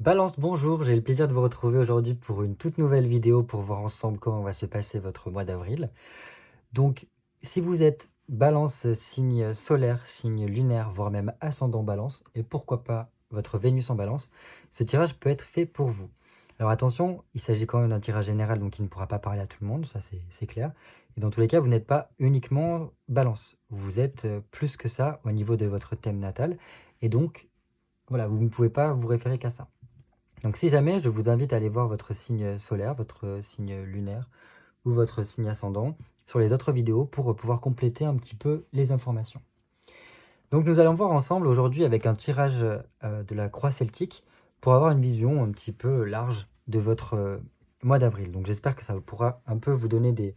Balance, bonjour, j'ai le plaisir de vous retrouver aujourd'hui pour une toute nouvelle vidéo pour voir ensemble comment va se passer votre mois d'avril. Donc, si vous êtes Balance, signe solaire, signe lunaire, voire même ascendant Balance, et pourquoi pas votre Vénus en Balance, ce tirage peut être fait pour vous. Alors attention, il s'agit quand même d'un tirage général, donc il ne pourra pas parler à tout le monde, ça c'est clair. Et dans tous les cas, vous n'êtes pas uniquement Balance, vous êtes plus que ça au niveau de votre thème natal, et donc voilà, vous ne pouvez pas vous référer qu'à ça. Donc si jamais, je vous invite à aller voir votre signe solaire, votre signe lunaire ou votre signe ascendant sur les autres vidéos pour pouvoir compléter un petit peu les informations. Donc nous allons voir ensemble aujourd'hui avec un tirage de la croix celtique pour avoir une vision un petit peu large de votre mois d'avril. Donc j'espère que ça pourra un peu vous donner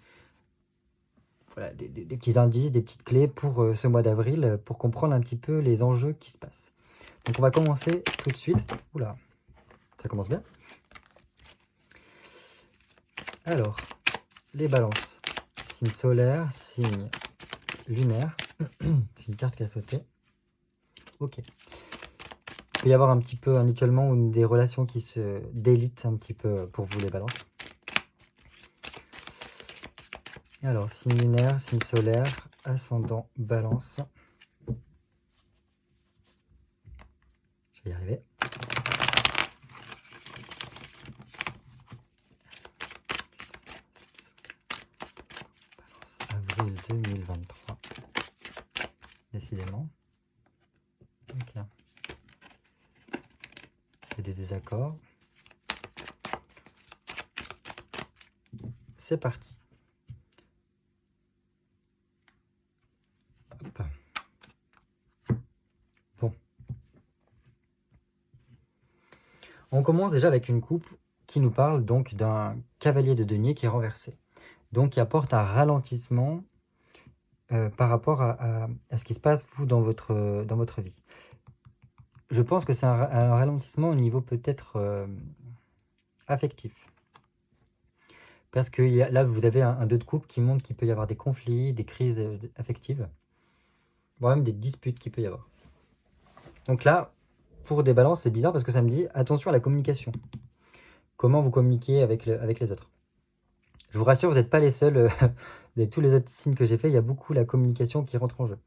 voilà, des petits indices, des petites clés pour ce mois d'avril, pour comprendre un petit peu les enjeux qui se passent. Donc on va commencer tout de suite. Oula, ça commence bien. Alors, les balances. Signe solaire, signe lunaire. C'est une carte qui a sauté. Ok. Il peut y avoir un petit peu un étoilement ou des relations qui se délitent un petit peu pour vous les balances. Alors, signe lunaire, signe solaire, ascendant, balance. Je vais y arriver. Balance, avril 2023. Décidément. Ok. C'est des désaccords. C'est parti. Hop. Bon. On commence déjà avec une coupe qui nous parle donc d'un cavalier de denier qui est renversé. Donc qui apporte un ralentissement par rapport à ce qui se passe vous dans votre vie. Je pense que c'est un ralentissement au niveau peut-être affectif. Parce que là, vous avez un 2 de coupe qui montre qu'il peut y avoir des conflits, des crises affectives, voire même des disputes qu'il peut y avoir. Donc là, pour des balances, c'est bizarre parce que ça me dit attention à la communication. Comment vous communiquez avec les autres. Je vous rassure, vous n'êtes pas les seuls. Avec tous les autres signes que j'ai fait, il y a beaucoup la communication qui rentre en jeu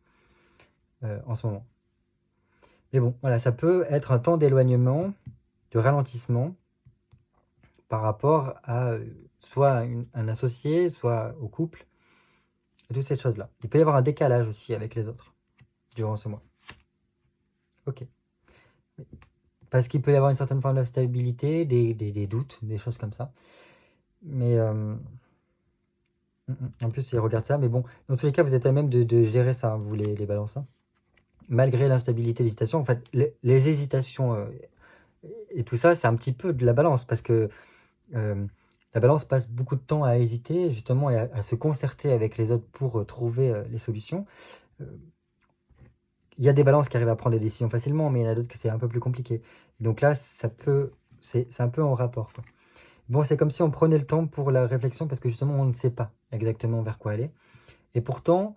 en ce moment. Mais bon, voilà, ça peut être un temps d'éloignement, de ralentissement par rapport à soit un associé, soit au couple, et toutes ces choses-là. Il peut y avoir un décalage aussi avec les autres durant ce mois. Ok. Parce qu'il peut y avoir une certaine forme d'instabilité, des doutes, des choses comme ça. Mais en plus, il regarde ça. Mais bon, dans tous les cas, vous êtes à même de gérer ça, hein, vous les balances. Hein. Malgré l'instabilité, l'hésitation, en fait, les hésitations et tout ça, c'est un petit peu de la balance parce que la balance passe beaucoup de temps à hésiter, justement, et à se concerter avec les autres pour trouver les solutions. Il y a des balances qui arrivent à prendre des décisions facilement, mais il y en a d'autres que c'est un peu plus compliqué. Donc là, c'est un peu en rapport, quoi. Bon, c'est comme si on prenait le temps pour la réflexion parce que justement, on ne sait pas exactement vers quoi aller. Et pourtant,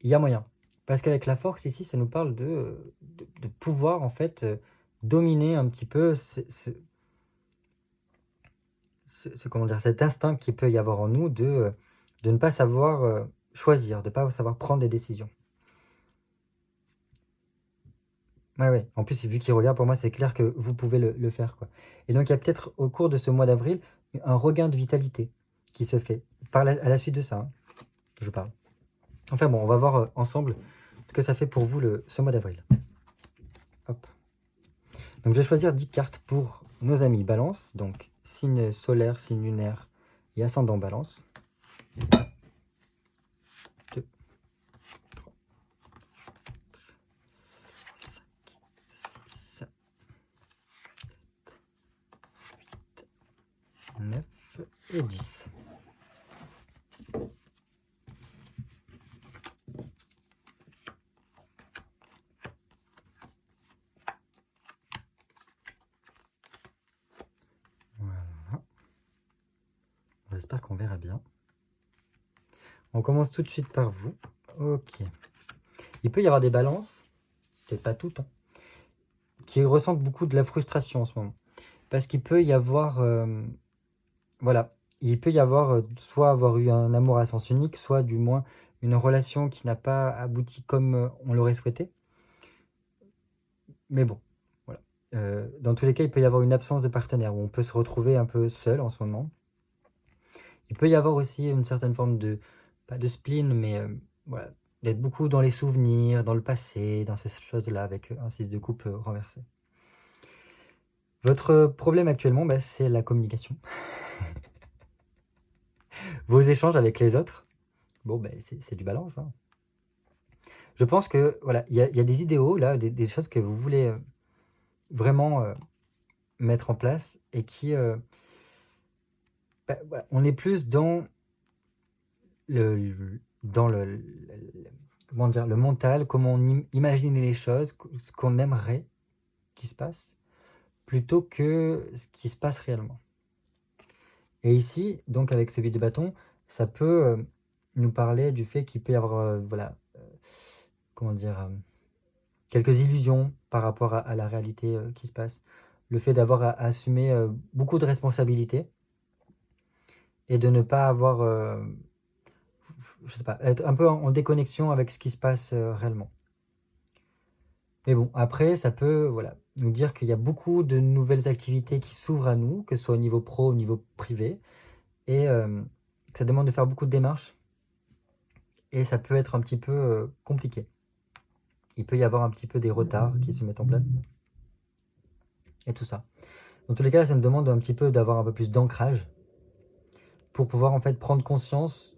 il y a moyen. Parce qu'avec la force, ici, ça nous parle de pouvoir, en fait, dominer un petit peu comment dire, cet instinct qu'il peut y avoir en nous de ne pas savoir choisir, de ne pas savoir prendre des décisions. Ouais. En plus, vu qu'il regarde, pour moi, c'est clair que vous pouvez le faire, quoi. Et donc, il y a peut-être au cours de ce mois d'avril un regain de vitalité qui se fait à la suite de ça. Hein, je parle. Enfin bon, on va voir ensemble ce que ça fait pour vous ce mois d'avril. Hop. Donc, je vais choisir 10 cartes pour nos amis Balance. Donc, signe solaire, signe lunaire et ascendant Balance. 2, 3, 5, 6, 7, 8, 9 et 10. Voilà. J'espère qu'on verra bien. On commence tout de suite par vous. Ok. Il peut y avoir des balances, peut-être pas toutes, hein, qui ressentent beaucoup de la frustration en ce moment. parce qu'il peut y avoir, voilà, il peut y avoir, soit avoir eu un amour à sens unique, soit du moins une relation qui n'a pas abouti comme on l'aurait souhaité. Mais bon, voilà. Dans tous les cas, il peut y avoir une absence de partenaire, où on peut se retrouver un peu seul en ce moment. Il peut y avoir aussi une certaine forme de, pas de spleen, mais voilà, d'être beaucoup dans les souvenirs, dans le passé, dans ces choses-là, avec un 6 de coupe renversé. Votre problème actuellement, bah, c'est la communication. Vos échanges avec les autres, bon, bah, c'est du balance, hein. Je pense que, voilà, il y a des idéaux, là, des choses que vous voulez vraiment mettre en place et qui, bah, voilà, on est plus dans comment dire, le mental, comment on imagine les choses, ce qu'on aimerait qui se passe, plutôt que ce qui se passe réellement. Et ici, donc avec ce vide de bâton, ça peut nous parler du fait qu'il peut y avoir, voilà, comment dire, quelques illusions par rapport à la réalité qui se passe. Le fait d'avoir à assumer beaucoup de responsabilités et de ne pas avoir, je sais pas, être un peu en déconnexion avec ce qui se passe réellement. Mais bon, après, ça peut, voilà, nous dire qu'il y a beaucoup de nouvelles activités qui s'ouvrent à nous, que ce soit au niveau pro, au niveau privé, et que ça demande de faire beaucoup de démarches, et ça peut être un petit peu compliqué. Il peut y avoir un petit peu des retards qui se mettent en place, et tout ça. Dans tous les cas, ça me demande un petit peu d'avoir un peu plus d'ancrage, pour pouvoir en fait prendre conscience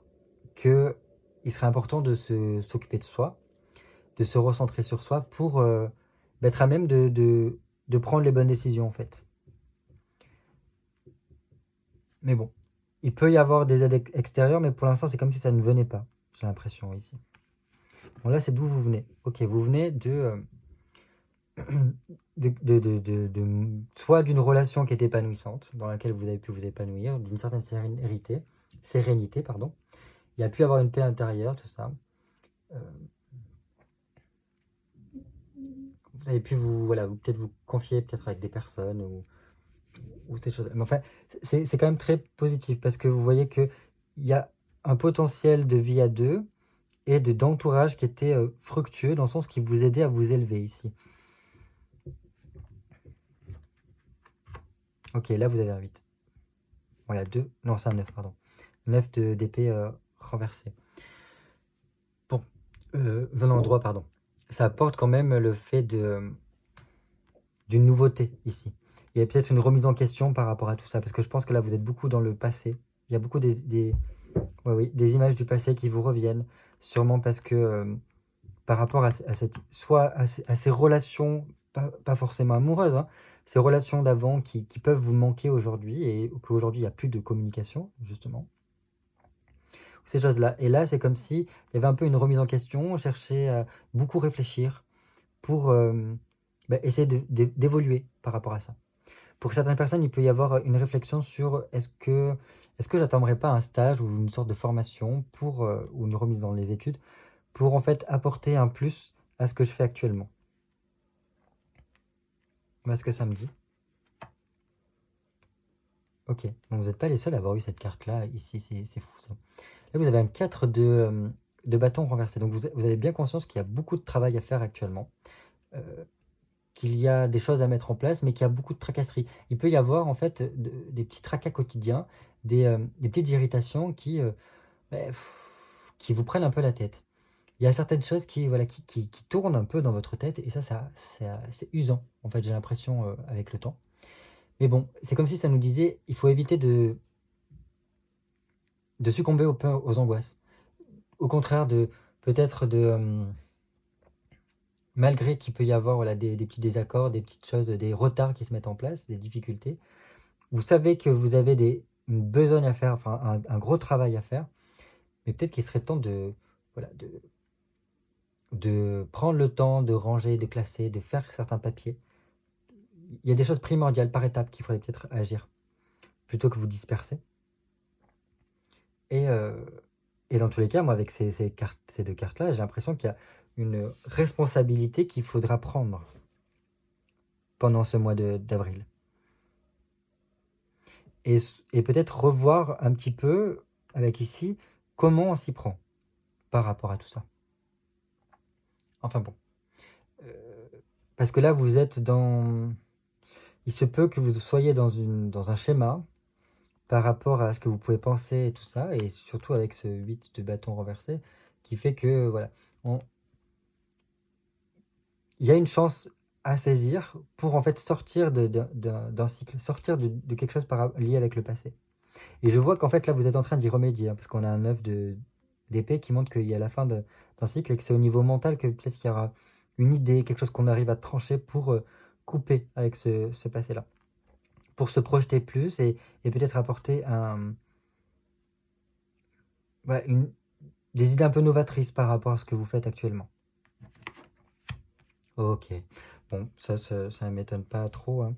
que il serait important de s'occuper de soi, de se recentrer sur soi pour être à même de prendre les bonnes décisions en fait. Mais bon, il peut y avoir des aides extérieures, mais pour l'instant c'est comme si ça ne venait pas, j'ai l'impression ici. Bon là c'est d'où vous venez. Ok, vous venez soit d'une relation qui est épanouissante, dans laquelle vous avez pu vous épanouir, d'une certaine sérénité, pardon. Il y a pu avoir une paix intérieure, tout ça. Vous avez pu voilà, peut-être vous confier peut-être avec des personnes ou ces choses. Mais enfin, c'est quand même très positif parce que vous voyez qu'il y a un potentiel de vie à deux et d'entourage qui était fructueux dans le sens qui vous aidait à vous élever ici. Ok, là vous avez un 8. Bon, il y a 2. Non, c'est un 9, pardon. 9 d'épée renversée. Bon, venant au droit, pardon. Ça apporte quand même le fait d'une nouveauté ici. Il y a peut-être une remise en question par rapport à tout ça, parce que je pense que là vous êtes beaucoup dans le passé. Il y a beaucoup des images du passé qui vous reviennent, sûrement parce que par rapport à ces relations, pas forcément amoureuses, hein, ces relations d'avant qui peuvent vous manquer aujourd'hui et qu'aujourd'hui il n'y a plus de communication, justement. Ces choses-là. Et là, c'est comme si il y avait un peu une remise en question, on cherchait à beaucoup réfléchir pour essayer d'évoluer par rapport à ça. Pour certaines personnes, il peut y avoir une réflexion sur est-ce que j'attendrai pas un stage ou une sorte de formation ou une remise dans les études pour en fait apporter un plus à ce que je fais actuellement. Voilà ce que ça me dit. Ok, donc vous n'êtes pas les seuls à avoir eu cette carte-là ici, c'est fou ça. Là, vous avez un 4 de bâton renversé, donc vous avez bien conscience qu'il y a beaucoup de travail à faire actuellement, qu'il y a des choses à mettre en place, mais qu'il y a beaucoup de tracasseries. Il peut y avoir en fait des petits tracas quotidiens, des petites irritations qui vous prennent un peu la tête. Il y a certaines choses voilà, qui tournent un peu dans votre tête, et c'est usant, en fait, j'ai l'impression, avec le temps. Mais bon, c'est comme si ça nous disait, il faut éviter de succomber aux angoisses. Au contraire, peut-être malgré qu'il peut y avoir voilà, des petits désaccords, des petites choses, des retards qui se mettent en place, des difficultés, vous savez que vous avez une besogne à faire, enfin un gros travail à faire, mais peut-être qu'il serait temps voilà, de prendre le temps de ranger, de classer, de faire certains papiers. Il y a des choses primordiales par étapes qu'il faudrait peut-être agir, plutôt que vous disperser. Et dans tous les cas, moi, avec ces deux cartes-là, j'ai l'impression qu'il y a une responsabilité qu'il faudra prendre pendant ce mois d'avril. et peut-être revoir un petit peu, avec ici, comment on s'y prend par rapport à tout ça. Enfin bon. Parce que là, vous êtes dans... Il se peut que vous soyez dans un schéma par rapport à ce que vous pouvez penser et tout ça, et surtout avec ce 8 de bâton renversé, qui fait que, voilà, il y a une chance à saisir pour en fait sortir d'un cycle, sortir de quelque chose lié avec le passé. Et je vois qu'en fait là vous êtes en train d'y remédier, hein, parce qu'on a un 9 d'épée qui montre qu'il y a la fin d'un cycle et que c'est au niveau mental que peut-être qu'il y aura une idée, quelque chose qu'on arrive à trancher pour couper avec ce passé-là. Pour se projeter plus et peut-être apporter voilà, des idées un peu novatrices par rapport à ce que vous faites actuellement. Ok, bon, ça ne m'étonne pas trop, hein.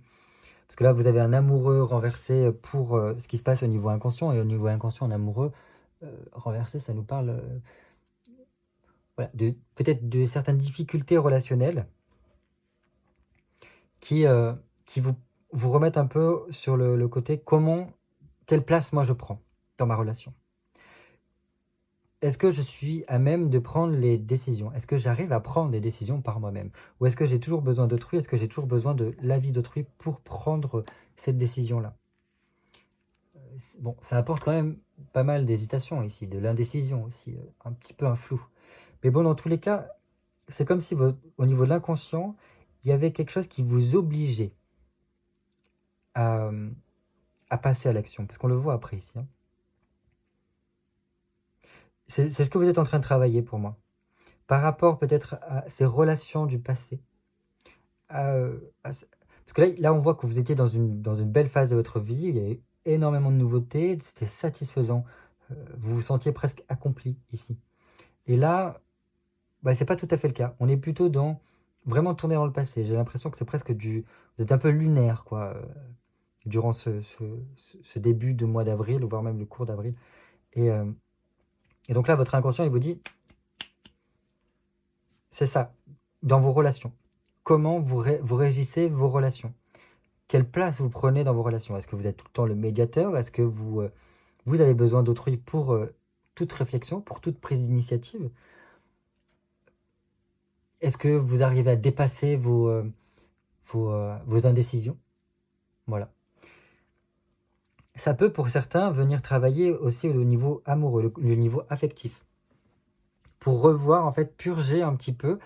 Parce que là, vous avez un amoureux renversé pour ce qui se passe au niveau inconscient, et au niveau inconscient, un amoureux renversé, ça nous parle voilà, peut-être de certaines difficultés relationnelles qui, qui vous remettent un peu sur le côté quelle place moi je prends dans ma relation. Est-ce que je suis à même de prendre les décisions? Est-ce que j'arrive à prendre des décisions par moi-même? Ou est-ce que j'ai toujours besoin d'autrui? Est-ce que j'ai toujours besoin de l'avis d'autrui pour prendre cette décision-là? Bon, ça apporte quand même pas mal d'hésitation ici, de l'indécision aussi, un petit peu un flou. Mais bon, dans tous les cas, c'est comme si au niveau de l'inconscient, il y avait quelque chose qui vous obligeait à, à passer à l'action, parce qu'on le voit après ici, hein. C'est ce que vous êtes en train de travailler pour moi. Par rapport peut-être à ces relations du passé. Parce que là, on voit que vous étiez dans une belle phase de votre vie, il y a eu énormément de nouveautés, c'était satisfaisant, vous vous sentiez presque accompli ici. Et là, bah, c'est pas tout à fait le cas. On est plutôt dans vraiment tourner dans le passé. J'ai l'impression que c'est presque vous êtes un peu lunaire, quoi, durant ce début de mois d'avril, voire même le cours d'avril. Et, et donc là, votre inconscient, il vous dit, c'est ça, dans vos relations. Comment vous régissez vos relations? Quelle place vous prenez dans vos relations? Est-ce que vous êtes tout le temps le médiateur? Est-ce que vous avez besoin d'autrui pour toute réflexion, pour toute prise d'initiative? Est-ce que vous arrivez à dépasser vos indécisions? Voilà. Ça peut pour certains venir travailler aussi au niveau amoureux, le niveau affectif. Pour revoir, en fait, purger un petit peu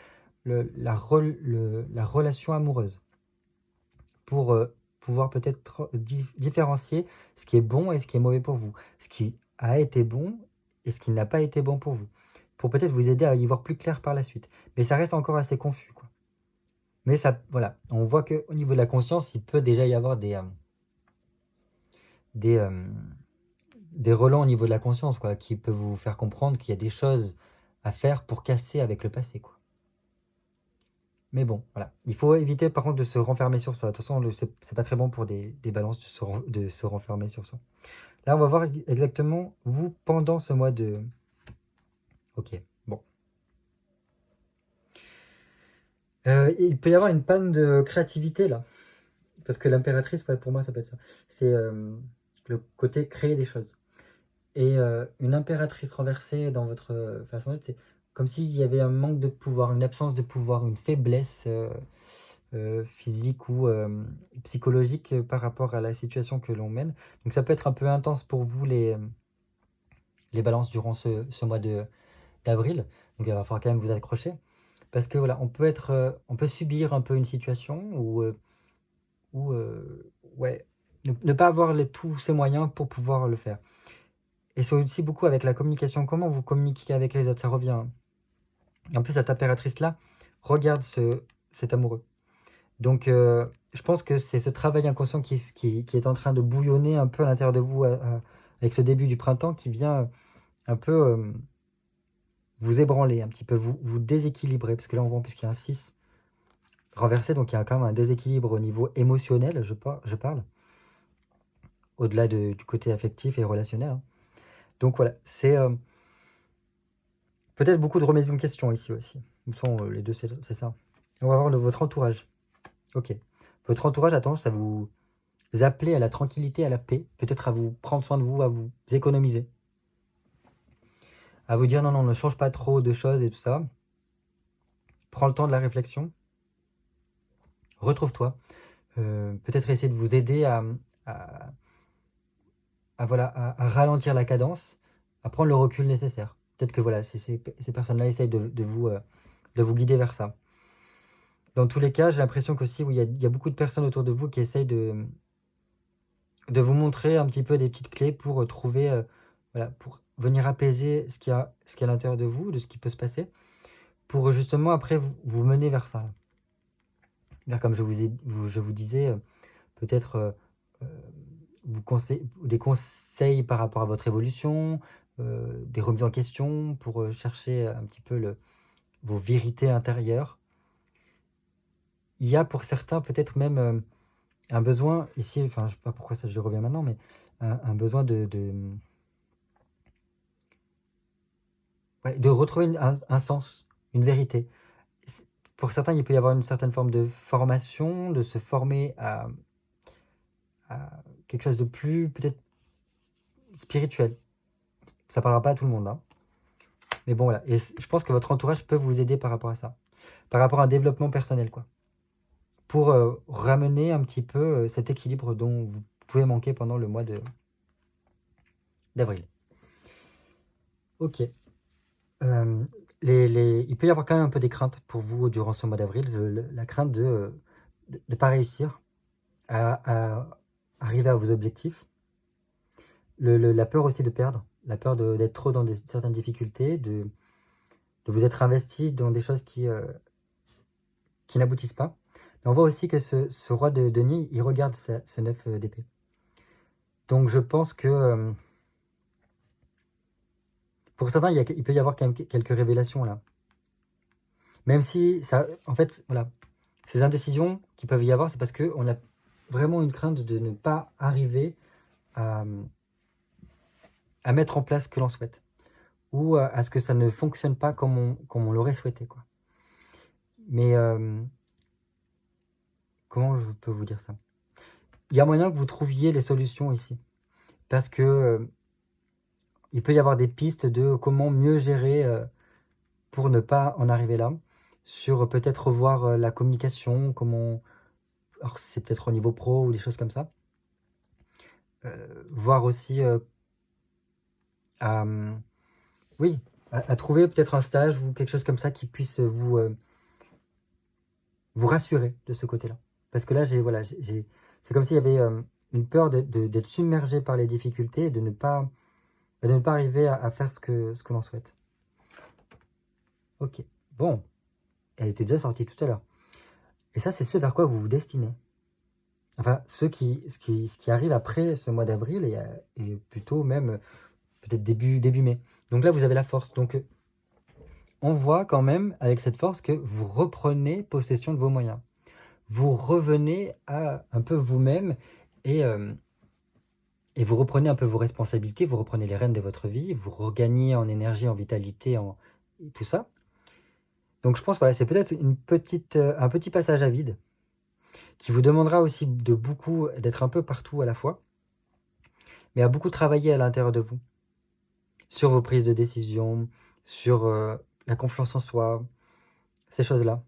la relation amoureuse. Pour pouvoir peut-être différencier ce qui est bon et ce qui est mauvais pour vous. Ce qui a été bon et ce qui n'a pas été bon pour vous. Pour peut-être vous aider à y voir plus clair par la suite. Mais ça reste encore assez confus, quoi. Mais ça, voilà, on voit qu'au niveau de la conscience, il peut déjà y avoir des relents au niveau de la conscience, quoi, qui peuvent vous faire comprendre qu'il y a des choses à faire pour casser avec le passé, quoi. Mais bon, voilà. Il faut éviter par contre de se renfermer sur soi. De toute façon, c'est pas très bon pour des balances de se renfermer sur soi. Là, on va voir exactement vous pendant ce mois de... Ok, bon. Il peut y avoir une panne de créativité là. Parce que l'impératrice, ouais, pour moi, ça peut être ça. C'est le côté créer des choses. Et une impératrice renversée dans votre façon d'être, c'est comme s'il y avait un manque de pouvoir, une absence de pouvoir, une faiblesse physique ou psychologique par rapport à la situation que l'on mène. Donc ça peut être un peu intense pour vous les balances durant ce mois d'avril. Donc il va falloir quand même vous accrocher. Parce que voilà, on peut subir un peu une situation ou ouais, ne pas avoir tous ces moyens pour pouvoir le faire. Et c'est aussi beaucoup avec la communication. Comment vous communiquez avec les autres, ça revient. En plus, cette impératrice-là regarde cet amoureux. Donc, je pense que c'est ce travail inconscient qui est en train de bouillonner un peu à l'intérieur de vous avec ce début du printemps qui vient un peu vous ébranler, un petit peu vous déséquilibrer. Parce que là, on voit en plus qu'il y a un 6 renversé, donc il y a quand même un déséquilibre au niveau émotionnel, je parle, au-delà du côté affectif et relationnel, hein. Donc voilà, c'est peut-être beaucoup de remises en question ici aussi. Les deux, c'est ça. On va voir votre entourage. Ok. Votre entourage a tendance à vous appeler à la tranquillité, à la paix, peut-être à vous prendre soin de vous, à vous économiser, à vous dire non, non, ne change pas trop de choses et tout ça. Prends le temps de la réflexion, retrouve-toi, peut-être essayer de vous aider à, voilà, à ralentir la cadence, à prendre le recul nécessaire. Peut-être que voilà, ces personnes-là essayent de vous guider vers ça. Dans tous les cas, j'ai l'impression qu'aussi, oui, il y a beaucoup de personnes autour de vous qui essayent de vous montrer un petit peu des petites clés pour trouver, voilà, pour venir apaiser ce qu'il y a à l'intérieur de vous, de ce qui peut se passer, pour justement après vous mener vers ça. Vers, comme je vous disais, peut-être des conseils par rapport à votre évolution, des remises en question pour chercher un petit peu vos vérités intérieures. Il y a pour certains peut-être même un besoin ici, enfin je sais pas pourquoi ça je reviens maintenant, mais un besoin ouais, de retrouver un sens, une vérité. Pour certains, il peut y avoir une certaine forme de formation, de se former à quelque chose de plus peut-être spirituel. Ça parlera pas à tout le monde, hein. Mais bon, voilà. Et je pense que votre entourage peut vous aider par rapport à ça. Par rapport à un développement personnel, quoi. Pour ramener un petit peu cet équilibre dont vous pouvez manquer pendant le mois d'avril. Ok. Il peut y avoir quand même un peu des craintes pour vous durant ce mois d'avril. La crainte de ne pas réussir à arriver à vos objectifs. La peur aussi de perdre. La peur d'être trop dans certaines difficultés, de vous être investi dans des choses qui n'aboutissent pas. Mais on voit aussi que ce roi de denier, il regarde ce 9 d'épée. Donc je pense que pour certains, il peut y avoir quand même quelques révélations là. Même si, ça, en fait, voilà, ces indécisions qui peuvent y avoir, c'est parce qu'on a vraiment une crainte de ne pas arriver à mettre en place ce que l'on souhaite. Ou à ce que ça ne fonctionne pas comme on l'aurait souhaité, quoi. Mais comment je peux vous dire ça? Il y a moyen que vous trouviez les solutions ici. Parce que il peut y avoir des pistes de comment mieux gérer pour ne pas en arriver là. Sur peut-être revoir la communication, comment... Alors c'est peut-être au niveau pro ou des choses comme ça. Voir aussi oui, à trouver peut-être un stage ou quelque chose comme ça qui puisse vous rassurer de ce côté-là. Parce que là, c'est comme s'il y avait une peur d'être submergé par les difficultés et de ne pas arriver à faire ce que l'on souhaite. Ok, bon, elle était déjà sortie tout à l'heure. Et ça, c'est ce vers quoi vous vous destinez. Enfin, ce qui arrive après ce mois d'avril et plutôt même peut-être début mai. Donc là, vous avez la force. Donc, on voit quand même avec cette force que vous reprenez possession de vos moyens. Vous revenez à un peu vous-même et vous reprenez un peu vos responsabilités, vous reprenez les rênes de votre vie, vous regagnez en énergie, en vitalité, et tout ça. Donc je pense que voilà, c'est peut-être un petit passage à vide qui vous demandera aussi d'être un peu partout à la fois, mais à beaucoup travailler à l'intérieur de vous, sur vos prises de décision, sur la confiance en soi, ces choses-là.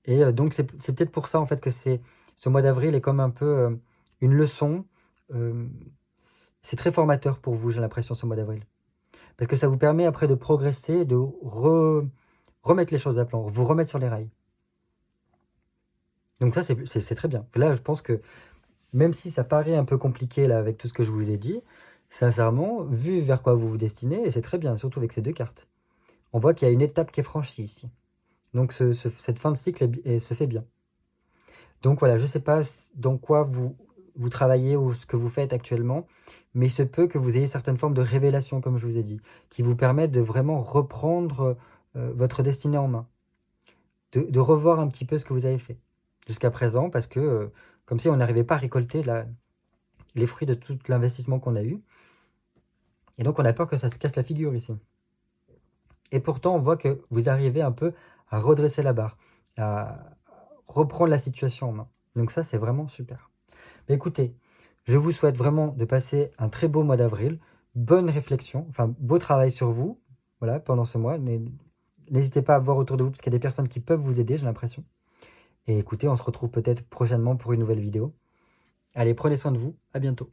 Et donc c'est peut-être pour ça en fait que ce mois d'avril est comme un peu une leçon. C'est très formateur pour vous, j'ai l'impression, ce mois d'avril. Parce que ça vous permet après de progresser, de remettre les choses à plan, vous remettre sur les rails. Donc ça, c'est très bien. Là, je pense que même si ça paraît un peu compliqué là avec tout ce que je vous ai dit, sincèrement, vu vers quoi vous vous destinez, et c'est très bien, surtout avec ces deux cartes, on voit qu'il y a une étape qui est franchie ici. Donc cette fin de cycle se fait bien. Donc voilà, je ne sais pas dans quoi vous travaillez ou ce que vous faites actuellement, mais il se peut que vous ayez certaines formes de révélation, comme je vous ai dit, qui vous permettent de vraiment reprendre votre destinée en main, de revoir un petit peu ce que vous avez fait jusqu'à présent, parce que comme si on n'arrivait pas à récolter les fruits de tout l'investissement qu'on a eu. Et donc on a peur que ça se casse la figure ici. Et pourtant on voit que vous arrivez un peu à redresser la barre, à reprendre la situation en main. Donc ça c'est vraiment super. Bah, écoutez, je vous souhaite vraiment de passer un très beau mois d'avril. Bonne réflexion, enfin beau travail sur vous, voilà, pendant ce mois. N'hésitez pas à voir autour de vous parce qu'il y a des personnes qui peuvent vous aider, j'ai l'impression. Et écoutez, on se retrouve peut-être prochainement pour une nouvelle vidéo. Allez, prenez soin de vous, à bientôt.